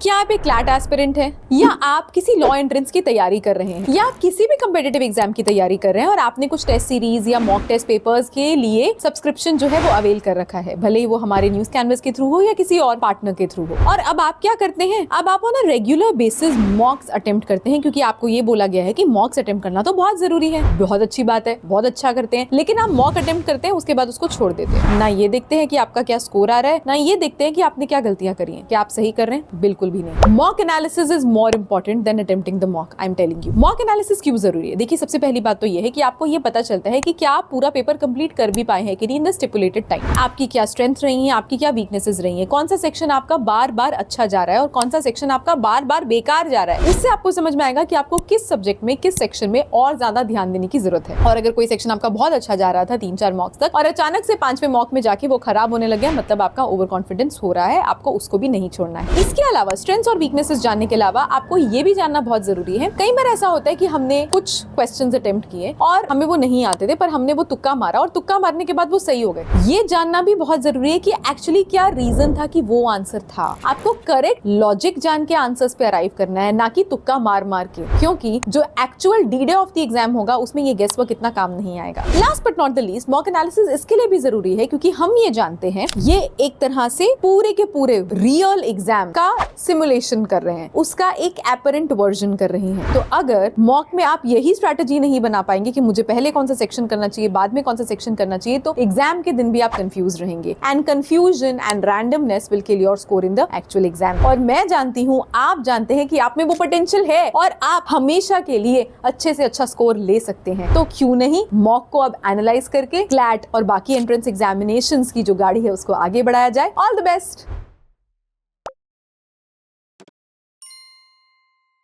क्या आप एक क्लैट एस्पिरेंट हैं, या आप किसी लॉ एंट्रेंस की तैयारी कर रहे हैं, या आप किसी भी कम्पिटिटिव एग्जाम की तैयारी कर रहे हैं और आपने कुछ टेस्ट सीरीज या मॉक टेस्ट पेपर्स के लिए सब्सक्रिप्शन जो है वो अवेल कर रखा है, भले ही वो हमारे न्यूज कैनवस के थ्रू हो या किसी और पार्टनर के थ्रू हो। और अब आप क्या करते हैं, अब आप on a regular basis मॉक्स attempt करते हैं, क्योंकि आपको ये बोला गया है कि मॉक्स अटेम्प्ट करना तो बहुत जरूरी है, बहुत अच्छी बात है, बहुत अच्छा करते हैं। लेकिन आप मॉक अटेम्प्ट करते हैं, उसके बाद उसको छोड़ देते हैं। ना ये देखते हैं कि आपका क्या स्कोर आ रहा है, ना ये देखते हैं कि आपने क्या गलतियां करी हैं, क्या आप सही कर रहे हैं, बिल्कुल भी नहीं। Mock analysis is more important than attempting the mock, I am telling you. Mock analysis क्यों जरूरी है? देखिए, सबसे पहली बात तो ये है कि आपको ये पता चलता है कि क्या आप पूरा पेपर कंप्लीट कर भी पाए हैं कि नहीं इन द स्टिपुलेटेड टाइम, आपकी क्या स्ट्रेंथ रही है, आपकी क्या वीकनेसेस रही है, कौन सा सेक्शन आपका बार बार अच्छा जा रहा है और कौन सा सेक्शन आपका बार बार बेकार जा रहा है। इससे आपको समझ में आएगा कि आपको किस सब्जेक्ट में, किस सेक्शन में और ज्यादा ध्यान देने की जरूरत है। और अगर कोई सेक्शन आपका बहुत अच्छा जा रहा था 3-4 मॉक्स तक और अचानक से 5वें मॉक में जाके वो खराब होने लग गया, मतलब आपका ओवर कॉन्फिडेंस हो रहा है, आपको उसको भी नहीं छोड़ना है। इसके अलावा स्ट्रेंथ्स और वीकनेसेस जानने के अलावा आपको ये भी जानना बहुत जरूरी है। कई बार ऐसा होता है कि हमने कुछ क्वेश्चंस अटेम्प्ट किए और हमें वो नहीं आते थे, पर हमने वो तुक्का मारा और तुक्का मारने के बाद वो सही हो गए। ये जानना भी बहुत जरूरी है कि एक्चुअली क्या रीजन था कि वो आंसर था। आपको करेक्ट लॉजिक जान के आंसर्स पे अराइव करना है, ना कि तुक्का मार मार के, क्योंकि जो actual D day of the exam होगा उसमें ये गेस वर्क इतना काम नहीं आएगा। Last but not the least, mock analysis इसके लिए भी जरूरी है क्योंकि हम ये जानते हैं ये एक तरह से पूरे के पूरे रियल एग्जाम का सिमुलेशन कर रहे हैं, उसका एक एपरेंट वर्जन कर रही हैं। तो अगर मॉक में आप यही स्ट्रैटेजी नहीं बना पाएंगे कि मुझे पहले कौन सा सेक्शन करना चाहिए, बाद में कौन सा सेक्शन करना चाहिए, तो एग्जाम के दिन भी आप कंफ्यूज रहेंगे and confusion and randomness will kill your score in the actual exam. और मैं जानती हूँ, आप जानते हैं कि आप में वो पोटेंशियल है और आप हमेशा के लिए अच्छे से अच्छा स्कोर ले सकते हैं। तो क्यों नहीं मॉक को अब एनालाइज करके क्लैट और बाकी एंट्रेंस एग्जामिनेशंस की जो गाड़ी है उसको आगे बढ़ाया जाए। All the best.